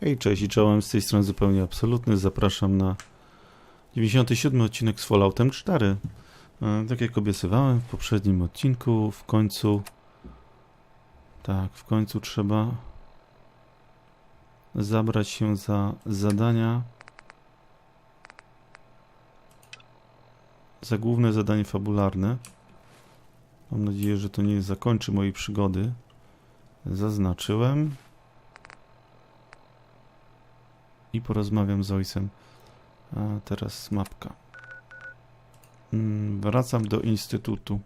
Hej, cześć i czołem, z tej strony Zupełnie Absolutny. Zapraszam na 97 odcinek z Falloutem 4. Tak jak obiecywałem w poprzednim odcinku, w końcu trzeba zabrać się za zadania, za główne zadanie fabularne. Mam nadzieję, że to nie zakończy mojej przygody. Zaznaczyłem. I porozmawiam z ojcem. A teraz mapka. Wracam do instytutu.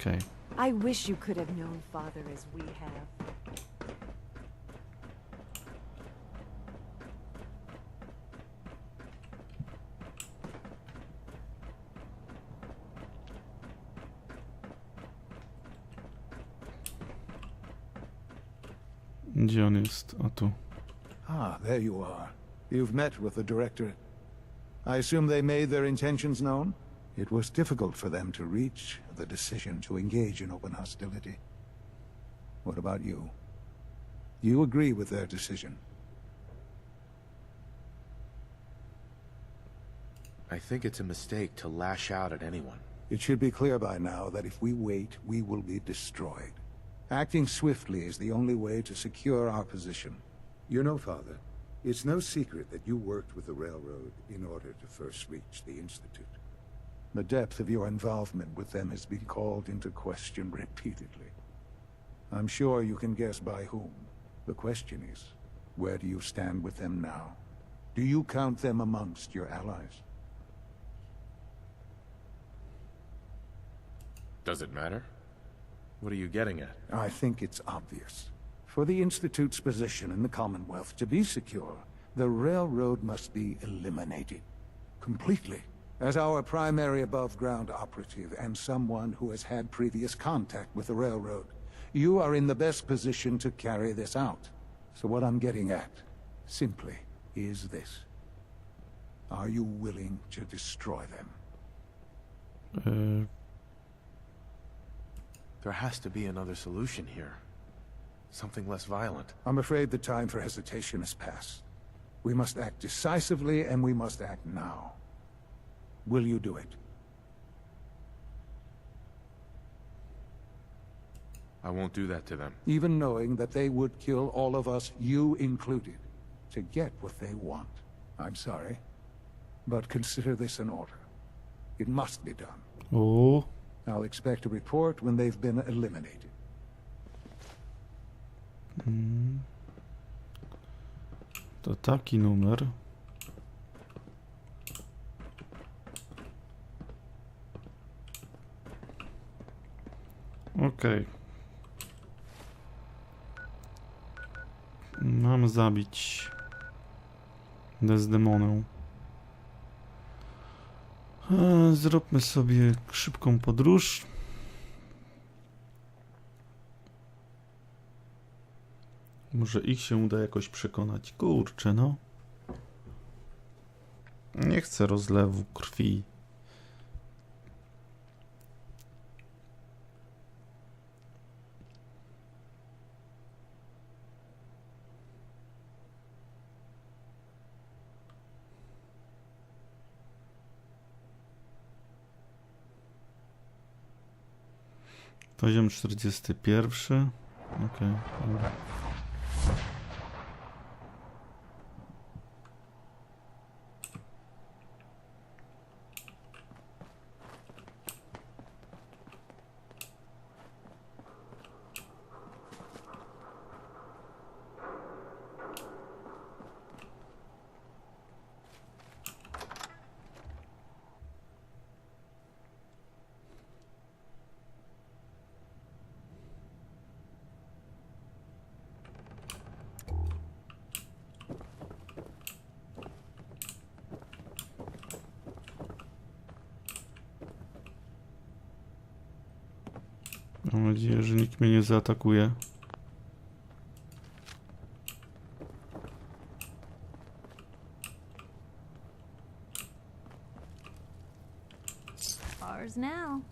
Okay. I wish you could have known Father as we have. Gdzie on jest? O tu. Ah, there you are. You've met with the directorate. I assume they made their intentions known? It was difficult for them to reach the decision to engage in open hostility. What about you? You agree with their decision? I think it's a mistake to lash out at anyone. It should be clear by now that if we wait, we will be destroyed. Acting swiftly is the only way to secure our position. You know, Father, it's no secret that you worked with the railroad in order to first reach the Institute. The depth of your involvement with them has been called into question repeatedly. I'm sure you can guess by whom. The question is, where do you stand with them now? Do you count them amongst your allies? Does it matter? What are you getting at? I think it's obvious. For the Institute's position in the Commonwealth to be secure, the railroad must be eliminated. Completely. As our primary above-ground operative and someone who has had previous contact with the railroad, you are in the best position to carry this out. So what I'm getting at, simply, is this. Are you willing to destroy them? There has to be another solution here. Something less violent. I'm afraid the time for hesitation has passed. We must act decisively, and we must act now. Will you do it? I won't do that to them. Even knowing that they would kill all of us, you included, to get what they want. I'm sorry, but consider this an order. It must be done. O, I'll expect a report when they've been eliminated. to taki numer. Okej. Mam zabić Desdemonę. Zróbmy sobie szybką podróż. Może ich się uda jakoś przekonać. Kurczę, no. Nie chcę rozlewu krwi. Poziom 41. Okej, dobra. Mam nadzieję, że nikt mnie nie zaatakuje. Ours now.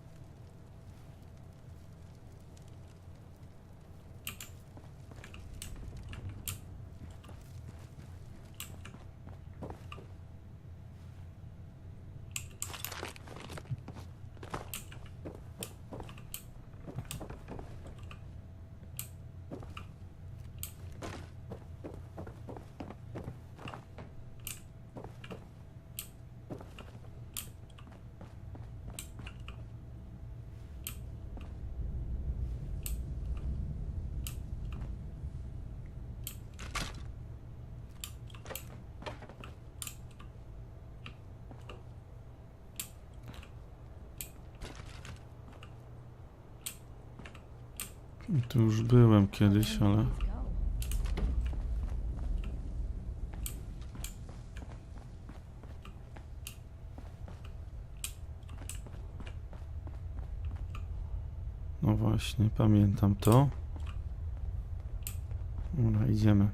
Tu już byłem kiedyś, ale... No właśnie, pamiętam to. Dobra, idziemy.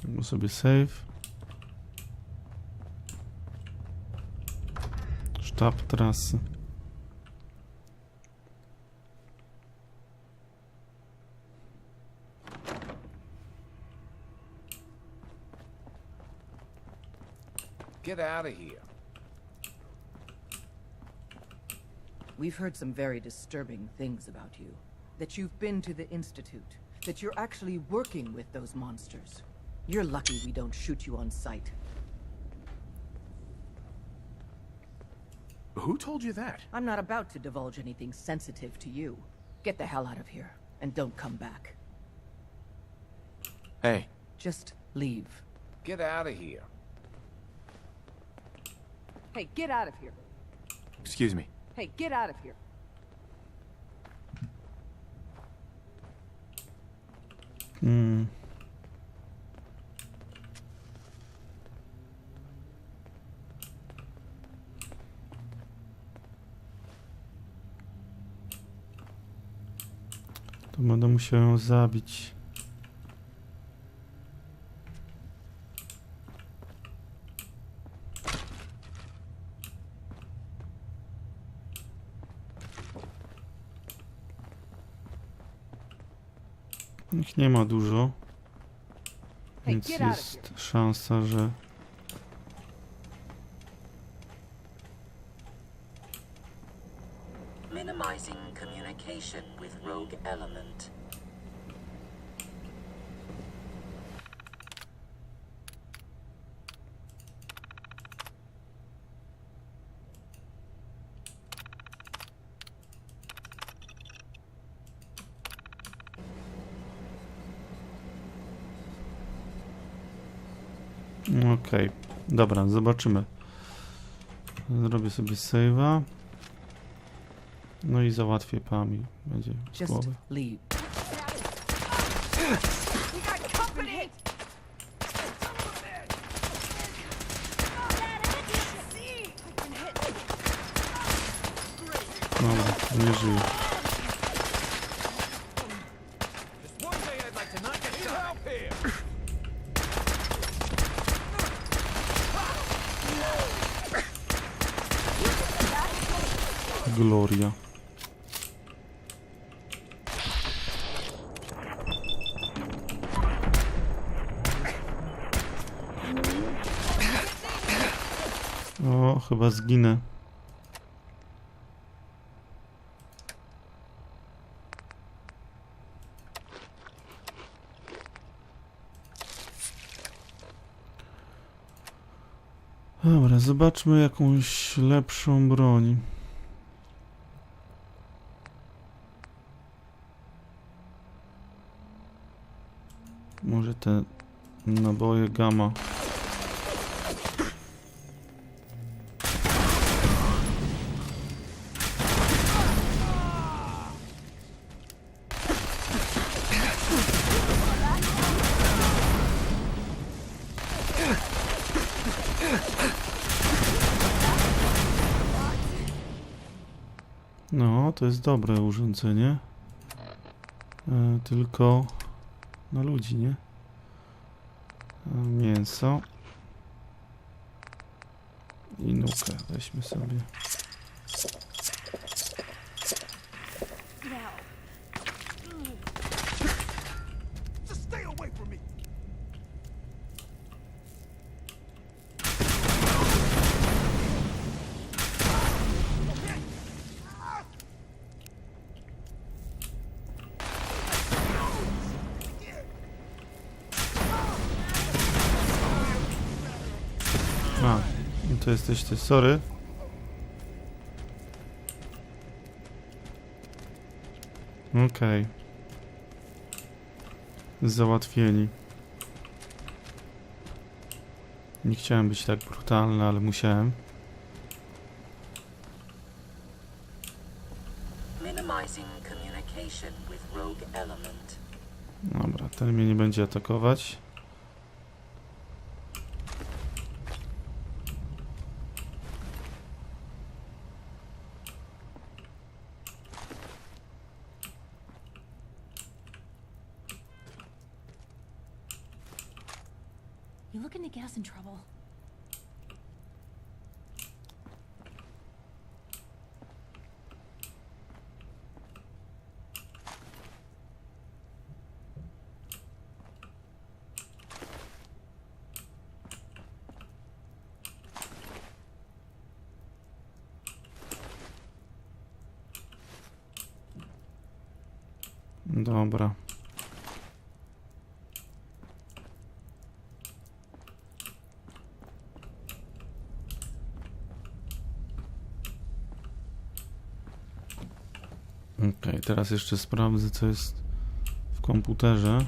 Zróbmy sobie save. Sztab trasy. Get out of here. We've heard some very disturbing things about you. That you've been to the Institute. That you're actually working with those monsters. You're lucky we don't shoot you on sight. Who told you that? I'm not about to divulge anything sensitive to you. Get the hell out of here, and don't come back. Hey, Just leave. Get out of here. Hey, get out of here. excuse me. Hey, get out of here. Hmm. To będę musiał ją zabić. Ich nie ma dużo, Hey, więc get out of jest szansa, że... Minimizing communication with rogue element. Okej, dobra, zobaczymy. Zrobię sobie save'a. No i załatwię Pami. Będzie z Just głowy. leave. We got company! Dobra, nie żyje. Just one day I'd like to not get help here. Gloria. O, chyba zginę. Dobra, zobaczmy jakąś lepszą broń. Może te naboje gamma. No, to jest dobre urządzenie. Tylko na ludzi, nie? Mięso. I nukę weźmy sobie. Just stay away from me. A, no to jesteś ty, sorry. Okej. Załatwieni. Nie chciałem być tak brutalny, ale musiałem. Minimizing communication with rogue element. Dobra, ten mnie nie będzie atakować. You looking to get us in trouble? Dobra. Okej, teraz jeszcze sprawdzę, co jest w komputerze.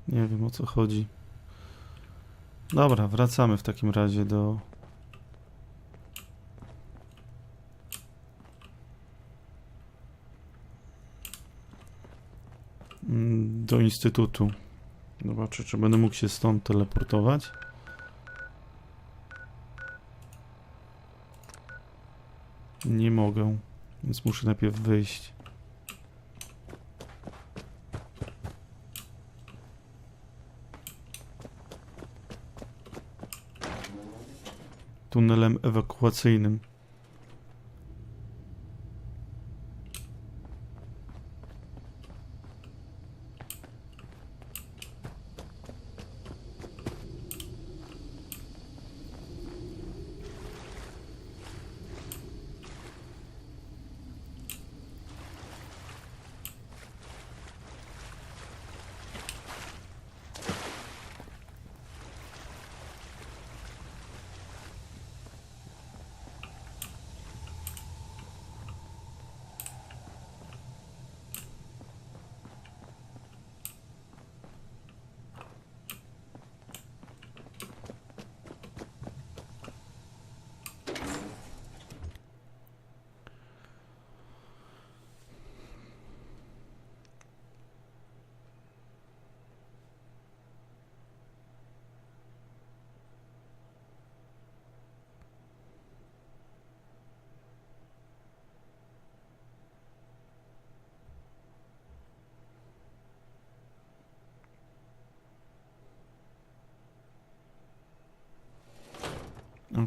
Nie wiem, o co chodzi. Dobra, wracamy w takim razie do instytutu. Zobaczę, czy będę mógł się stąd teleportować. Nie mogę, więc muszę najpierw wyjść. Tunelem ewakuacyjnym.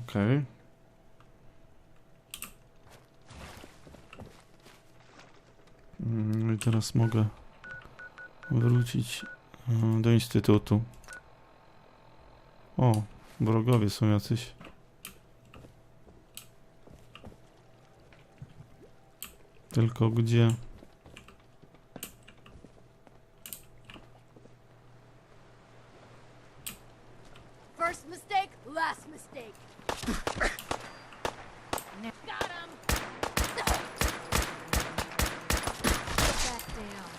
Okej. No i teraz mogę wrócić do instytutu. O, wrogowie są jacyś. Tylko gdzie? First mistake, last mistake. Got him. Get back down.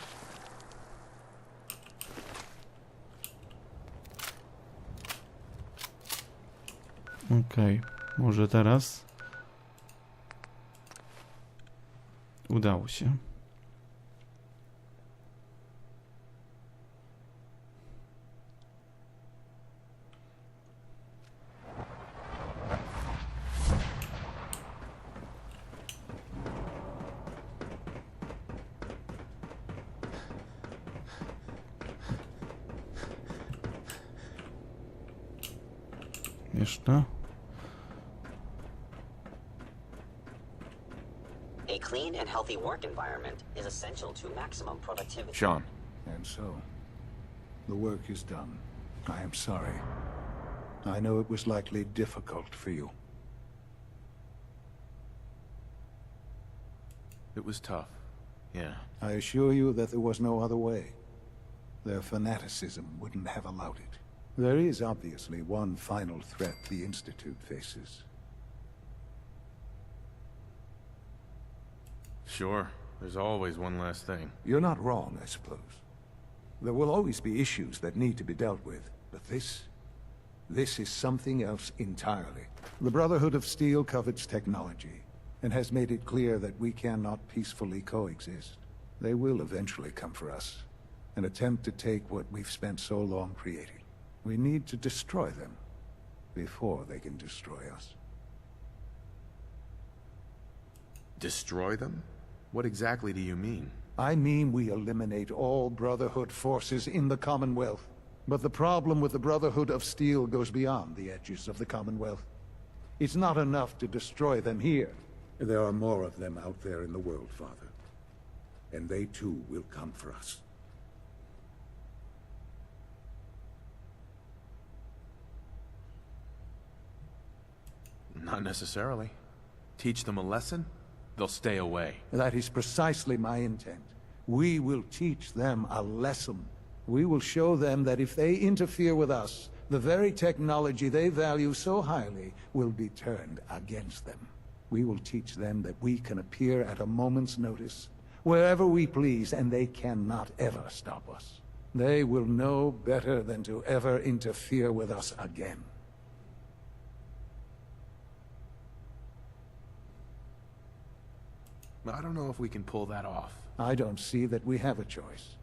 Okej, może teraz udało się. Jeszcze. A clean and healthy work environment is essential to maximum productivity. Sean, And so, the work is done. I am sorry. I know it was likely difficult for you. it was tough. Yeah. I assure you that there was no other way. Their fanaticism wouldn't have allowed it. There is obviously one final threat the Institute faces. Sure. There's always one last thing. You're not wrong, I suppose. There will always be issues that need to be dealt with, but this is something else entirely. The Brotherhood of Steel covets technology, and has made it clear that we cannot peacefully coexist. They will eventually come for us, and attempt to take what we've spent so long creating. We need to destroy them, before they can destroy us. Destroy them? What exactly do you mean? I mean we eliminate all Brotherhood forces in the Commonwealth. But the problem with the Brotherhood of Steel goes beyond the edges of the Commonwealth. It's not enough to destroy them here. There are more of them out there in the world, Father. And they too will come for us. Not necessarily. Teach them a lesson? They'll stay away. That is precisely my intent. We will teach them a lesson. We will show them that if they interfere with us, the very technology they value so highly will be turned against them. We will teach them that we can appear at a moment's notice, wherever we please, and they cannot ever stop us. They will know better than to ever interfere with us again. I don't know if we can pull that off. I don't see that we have a choice.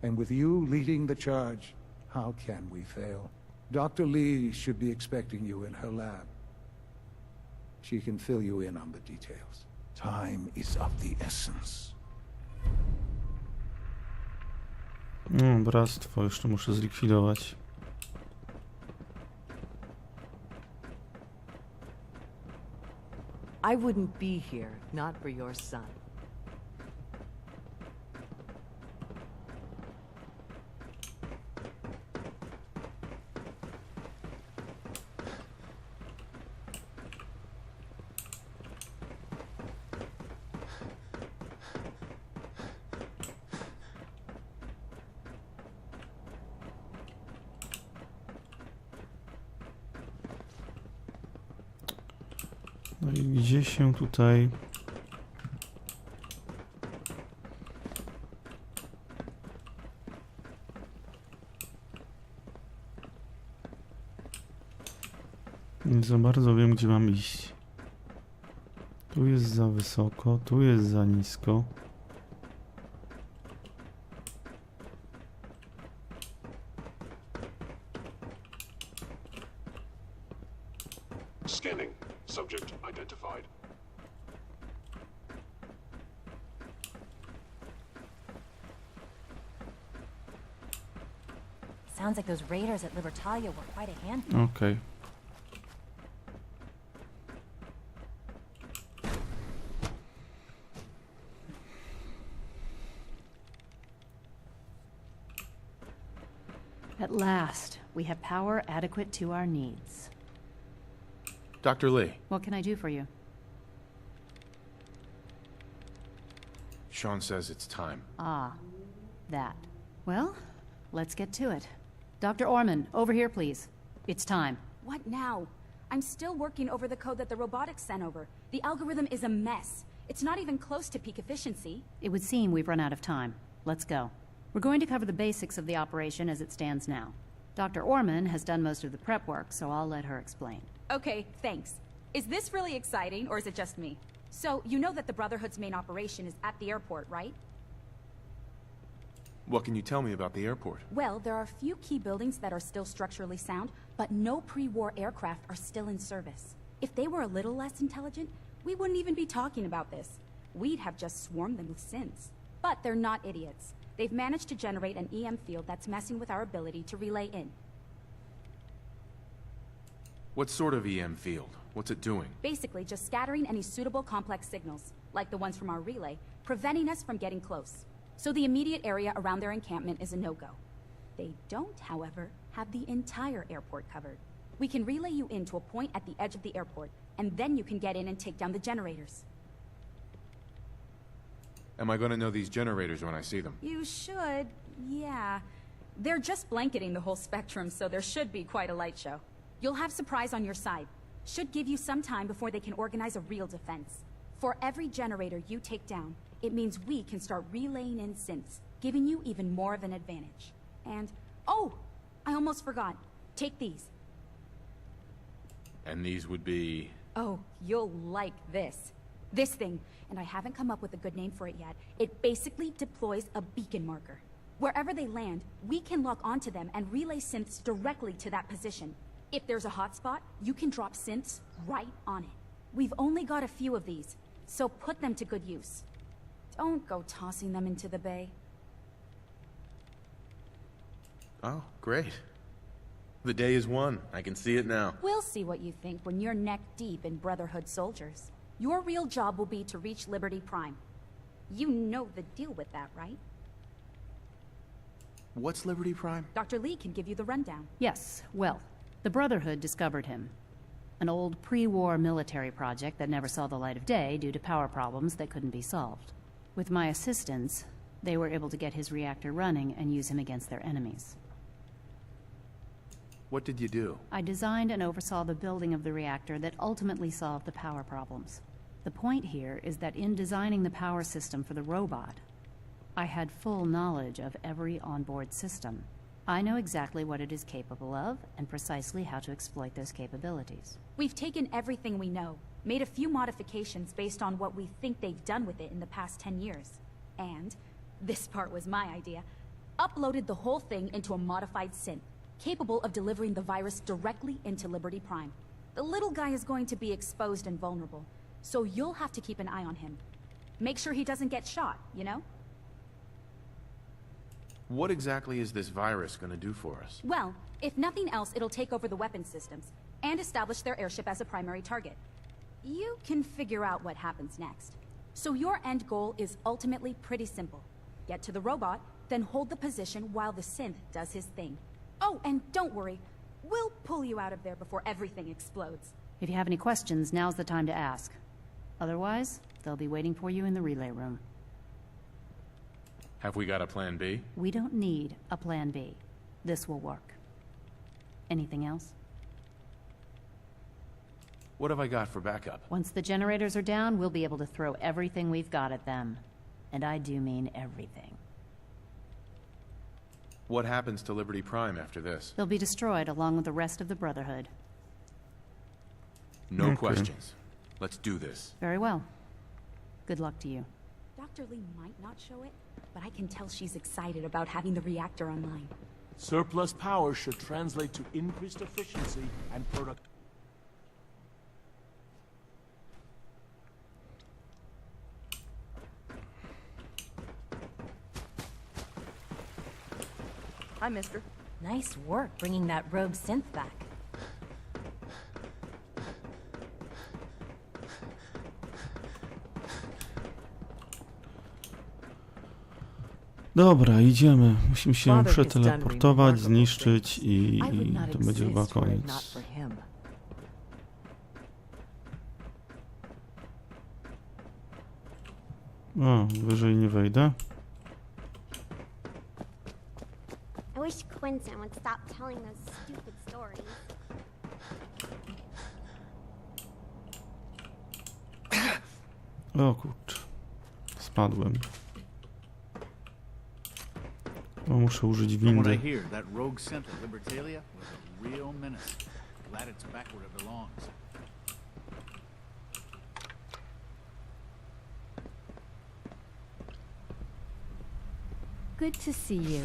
And with you leading the charge, how can we fail? Dr. Lee should be expecting you in her lab. She can fill you in on the details. Time is of the essence. No, bractwo, jeszcze muszę zlikwidować. I wouldn't be here, not for your son. No i gdzie się tutaj... Nie za bardzo wiem, gdzie mam iść. Tu jest za wysoko, tu jest za nisko. Scanning. Subject identified. Sounds like those raiders at Libertalia were quite a handful. Okej. At last, we have power adequate to our needs. Dr. Lee, What can I do for you? Sean says it's time. Ah, that. Well, let's get to it. Dr. Orman, over here, please. It's time. What now? I'm still working over the code that the robotics sent over. The algorithm is a mess. It's not even close to peak efficiency. It would seem we've run out of time. Let's go. We're going to cover the basics of the operation as it stands now. Dr. Orman has done most of the prep work, so I'll let her explain. Okay, thanks. Is this really exciting, or is it just me? So, you know that the Brotherhood's main operation is at the airport, right? What can you tell me about the airport? Well, there are a few key buildings that are still structurally sound, but no pre-war aircraft are still in service. If they were a little less intelligent, we wouldn't even be talking about this. We'd have just swarmed them since. But they're not idiots. They've managed to generate an EM field that's messing with our ability to relay in. What sort of EM field? What's it doing? Basically, just scattering any suitable complex signals, like the ones from our relay, preventing us from getting close. So the immediate area around their encampment is a no-go. They don't, however, have the entire airport covered. We can relay you in to a point at the edge of the airport, and then you can get in and take down the generators. Am I gonna know these generators when I see them? You should, yeah. They're just blanketing the whole spectrum, so there should be quite a light show. You'll have Surprise on your side. Should give you some time before they can organize a real defense. For every generator you take down, it means we can start relaying in synths, giving you even more of an advantage. And, oh, I almost forgot. Take these. And these would be... Oh, you'll like this. This thing, and I haven't come up with a good name for it yet, it basically deploys a beacon marker. Wherever they land, we can lock onto them and relay synths directly to that position. If there's a hotspot, you can drop synths right on it. We've only got a few of these, so put them to good use. Don't go tossing them into the bay. Oh, great. The day is won. I can see it now. We'll see what you think when you're neck deep in Brotherhood soldiers. Your real job will be to reach Liberty Prime. You know the deal with that, right? What's Liberty Prime? Dr. Lee can give you the rundown. Yes, well, the Brotherhood discovered him. An old pre-war military project that never saw the light of day due to power problems that couldn't be solved. With my assistance, they were able to get his reactor running and use him against their enemies. What did you do? I designed and oversaw the building of the reactor that ultimately solved the power problems. The point here is that in designing the power system for the robot, I had full knowledge of every onboard system. I know exactly what it is capable of and precisely how to exploit those capabilities. We've taken everything we know, made a few modifications based on what we think they've done with it in the past 10 years. And, this part was my idea, uploaded the whole thing into a modified synth, capable of delivering the virus directly into Liberty Prime. The little guy is going to be exposed and vulnerable, so you'll have to keep an eye on him. Make sure he doesn't get shot, you know? What exactly is this virus gonna do for us? Well, if nothing else, it'll take over the weapon systems, and establish their airship as a primary target. You can figure out what happens next. So your end goal is ultimately pretty simple. Get to the robot, then hold the position while the synth does his thing. Oh, and don't worry, we'll pull you out of there before everything explodes. If you have any questions, now's the time to ask. Otherwise, they'll be waiting for you in the relay room. Have we got a plan B? We don't need a plan B. This will work. Anything else? What have I got for backup? Once the generators are down, we'll be able to throw everything we've got at them. And I do mean everything. What happens to Liberty Prime after this? They'll be destroyed along with the rest of the Brotherhood. No questions. Let's do this. Very well. Good luck to you. Dr. Lee might not show it, but I can tell she's excited about having the reactor online. Surplus power should translate to increased efficiency and product. Hi, mister. Nice work bringing that rogue synth back. Dobra, idziemy. Musimy się przeteleportować, zniszczyć i to będzie chyba koniec. O, wyżej nie wejdę. I wish Quinton would stop telling those stupid stories. O kurczę. Spadłem. O, muszę użyć windy. That rogue synth at Libertalia was a real menace. Glad it's back where it belongs. Good to see you.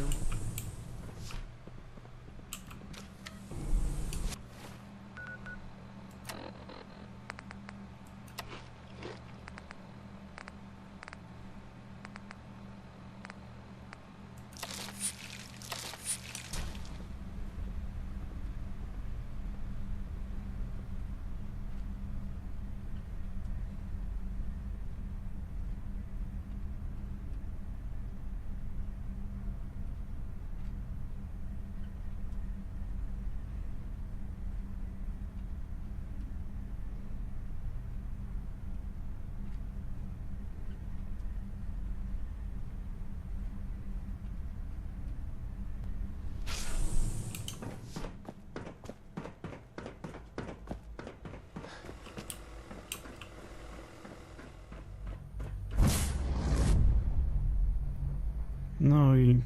No i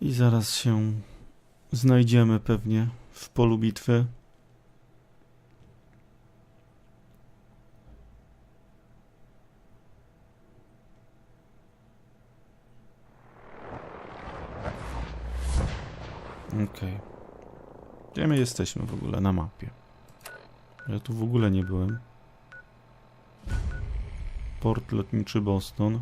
zaraz się znajdziemy pewnie w polu bitwy. Okej. Gdzie my jesteśmy w ogóle na mapie? Ja tu w ogóle nie byłem. Port lotniczy Boston.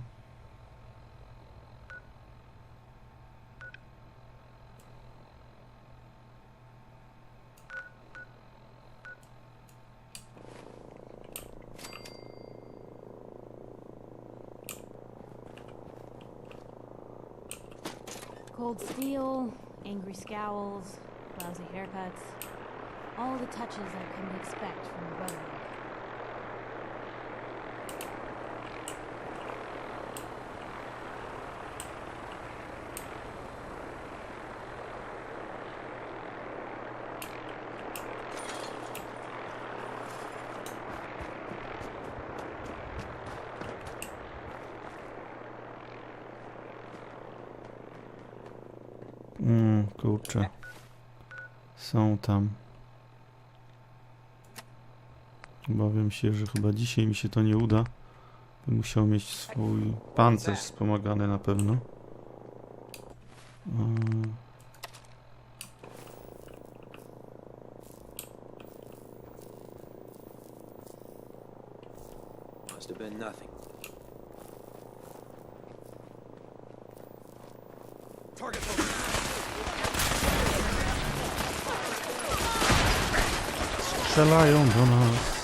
Cold steel, angry scowls, lousy haircuts. All the touches I couldn't expect from a rogue. Kurczę. Są tam. Obawiam się, że chyba dzisiaj mi się to nie uda. Bym musiał mieć swój pancerz wspomagany na pewno. Must have been nothing. Strzelają do nas.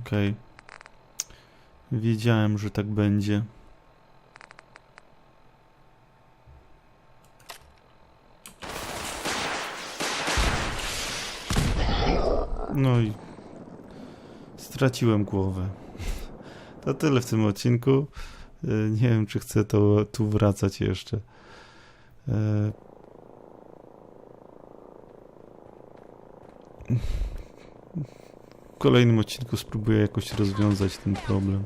Okej. Wiedziałem, że tak będzie. No i straciłem głowę. To tyle w tym odcinku. Nie wiem, czy chcę tu wracać jeszcze. W kolejnym odcinku spróbuję jakoś rozwiązać ten problem.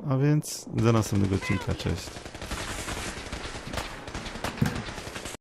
A więc do następnego odcinka. Cześć.